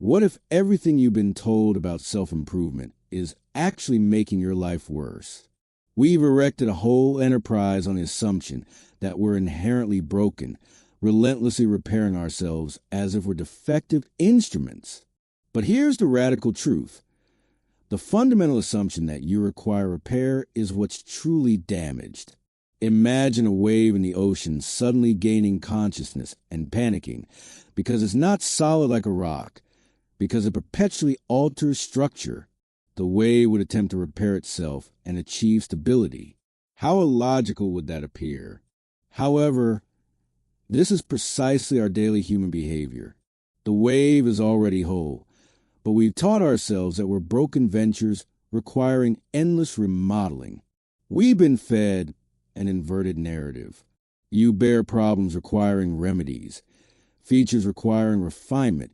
What if everything you've been told about self-improvement is actually making your life worse? We've erected a whole enterprise on the assumption that we're inherently broken, relentlessly repairing ourselves as if we're defective instruments. But here's the radical truth. The fundamental assumption that you require repair is what's truly damaged. Imagine a wave in the ocean suddenly gaining consciousness and panicking because it's not solid like a rock, because it perpetually alters structure. The wave would attempt to repair itself and achieve stability. How illogical would that appear? However, this is precisely our daily human behavior. The wave is already whole, but we've taught ourselves that we're broken ventures requiring endless remodeling. We've been fed an inverted narrative. You bear problems requiring remedies, features requiring refinement,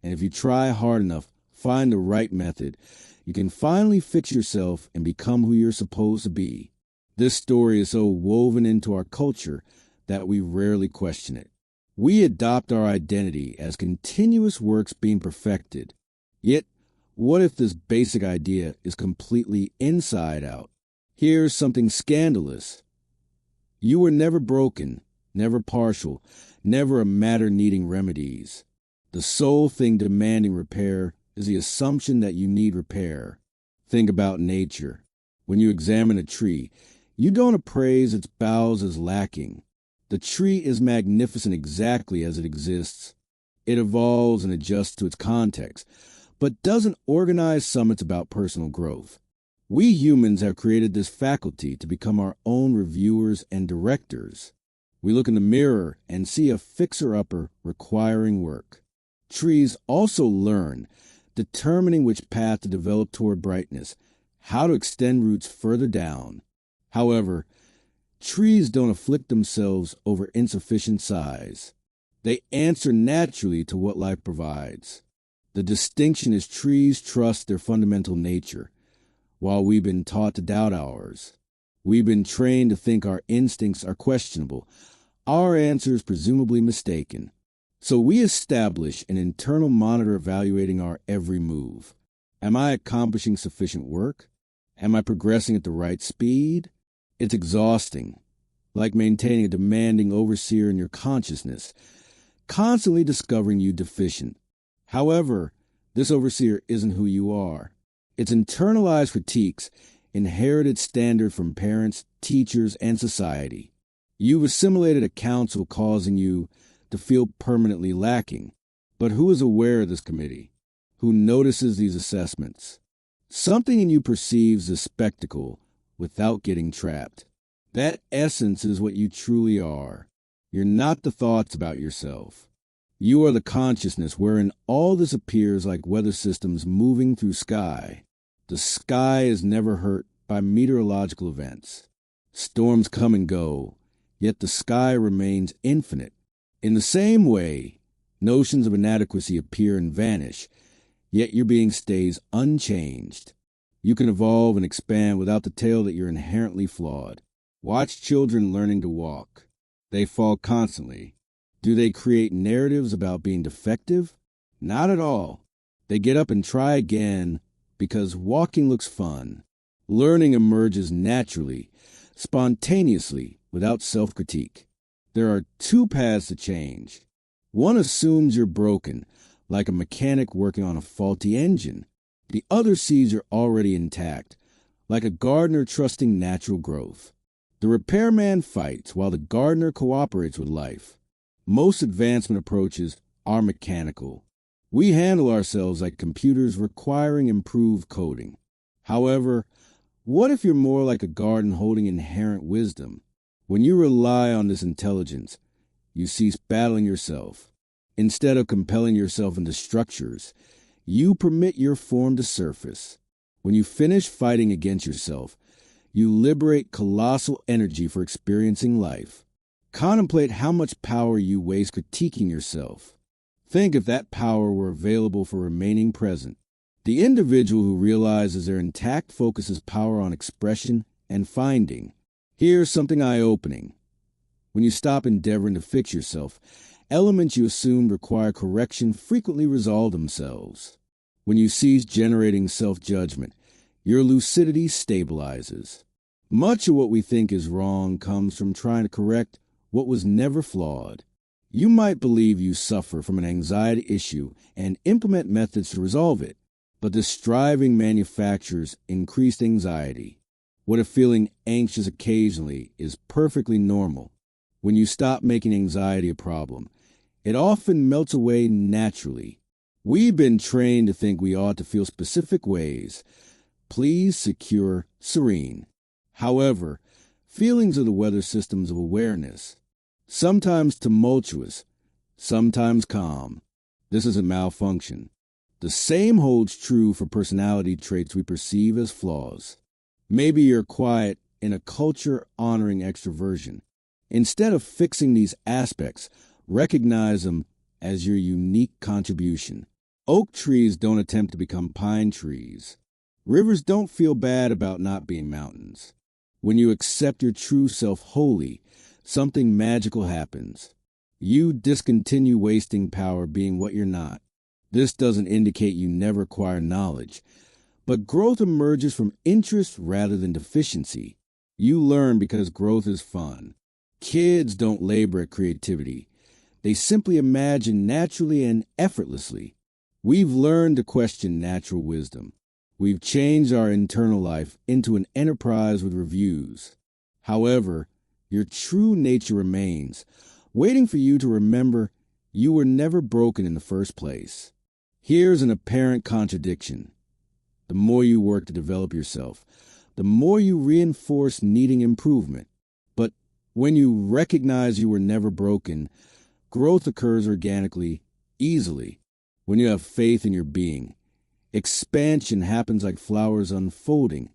and if you try hard enough, find the right method, you can finally fix yourself and become who you're supposed to be. This story is so woven into our culture that we rarely question it. We adopt our identity as continuous works being perfected. Yet, what if this basic idea is completely inside out? Here's something scandalous. You were never broken, never partial, never a matter needing remedies. The sole thing demanding repair is the assumption that you need repair. Think about nature. When you examine a tree, you don't appraise its boughs as lacking. The tree is magnificent exactly as it exists. It evolves and adjusts to its context, but doesn't organize summits about personal growth. We humans have created this faculty to become our own reviewers and directors. We look in the mirror and see a fixer-upper requiring work. Trees also learn, determining which path to develop toward brightness, how to extend roots further down. However, trees don't afflict themselves over insufficient size. They answer naturally to what life provides. The distinction is trees trust their fundamental nature, while we've been taught to doubt ours. We've been trained to think our instincts are questionable, our answers presumably mistaken. So we establish an internal monitor evaluating our every move. Am I accomplishing sufficient work? Am I progressing at the right speed? It's exhausting, like maintaining a demanding overseer in your consciousness, constantly discovering you deficient. However, this overseer isn't who you are. It's internalized critiques, inherited standard from parents, teachers, and society. You've assimilated a counsel causing you to feel permanently lacking. But who is aware of this committee? Who notices these assessments? Something in you perceives the spectacle without getting trapped. That essence is what you truly are. You're not the thoughts about yourself. You are the consciousness wherein all this appears like weather systems moving through sky. The sky is never hurt by meteorological events. Storms come and go, yet the sky remains infinite. In the same way, notions of inadequacy appear and vanish, yet your being stays unchanged. You can evolve and expand without the tale that you're inherently flawed. Watch children learning to walk. They fall constantly. Do they create narratives about being defective? Not at all. They get up and try again because walking looks fun. Learning emerges naturally, spontaneously, without self-critique. There are two paths to change. One assumes you're broken, like a mechanic working on a faulty engine. The other sees you're already intact, like a gardener trusting natural growth. The repairman fights while the gardener cooperates with life. Most advancement approaches are mechanical. We handle ourselves like computers requiring improved coding. However, what if you're more like a garden holding inherent wisdom? When you rely on this intelligence, you cease battling yourself. Instead of compelling yourself into structures, you permit your form to surface. When you finish fighting against yourself, you liberate colossal energy for experiencing life. Contemplate how much power you waste critiquing yourself. Think if that power were available for remaining present. The individual who realizes their intact focuses power on expression and finding. Here's something eye-opening. When you stop endeavoring to fix yourself Elements you assumed require correction frequently resolve themselves. When you cease generating self-judgment, your lucidity stabilizes. Much of what we think is wrong comes from trying to correct what was never flawed. You might believe you suffer from an anxiety issue and implement methods to resolve it, but this striving manufactures increased anxiety. What if feeling anxious occasionally is perfectly normal? When you stop making anxiety a problem, it often melts away naturally. We've been trained to think we ought to feel specific ways: pleased, secure, serene. However, feelings are the weather systems of awareness, sometimes tumultuous, sometimes calm. This is a malfunction. The same holds true for personality traits we perceive as flaws. Maybe you're quiet in a culture honoring extroversion. Instead of fixing these aspects, recognize them as your unique contribution. Oak trees don't attempt to become pine trees. Rivers don't feel bad about not being mountains. When you accept your true self wholly, something magical happens. You discontinue wasting power being what you're not. This doesn't indicate you never acquire knowledge, but growth emerges from interest rather than deficiency. You learn because growth is fun. Kids don't labor at creativity. They simply imagine naturally and effortlessly. We've learned to question natural wisdom. We've changed our internal life into an enterprise with reviews. However, your true nature remains, waiting for you to remember you were never broken in the first place. Here's an apparent contradiction. The more you work to develop yourself, the more you reinforce needing improvement. But when you recognize you were never broken, growth occurs organically, easily. When you have faith in your being, expansion happens like flowers unfolding,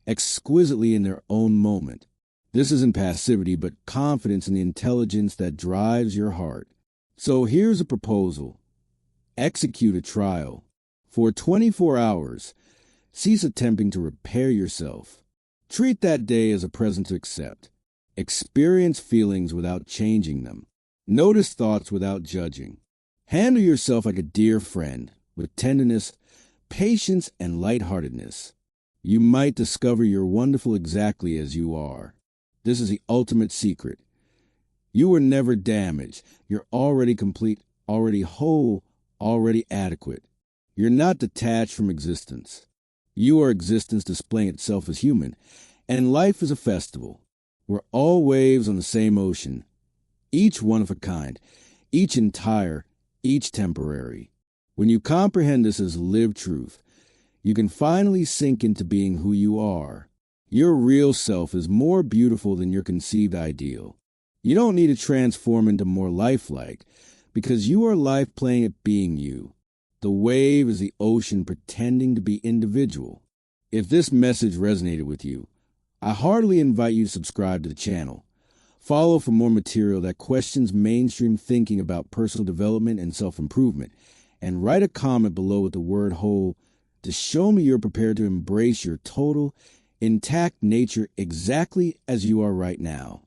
exquisitely in their own moment. This isn't passivity, but confidence in the intelligence that drives your heart. So here's a proposal. Execute a trial. For 24 hours, cease attempting to repair yourself. Treat that day as a present to accept. Experience feelings without changing them. Notice thoughts without judging. Handle yourself like a dear friend, with tenderness, patience, and lightheartedness. You might discover you're wonderful exactly as you are. This is the ultimate secret. You were never damaged. You're already complete, already whole, already adequate. You're not detached from existence. You are existence displaying itself as human, and life is a festival. We're all waves on the same ocean, each one of a kind, each entire, each temporary. When you comprehend this as lived truth, you can finally sink into being who you are. Your real self is more beautiful than your conceived ideal. You don't need to transform into more lifelike, because you are life playing at being you. The wave is the ocean pretending to be individual. If this message resonated with you, I heartily invite you to subscribe to the channel. Follow for more material that questions mainstream thinking about personal development and self-improvement, and write a comment below with the word whole to show me you're prepared to embrace your total, intact nature exactly as you are right now.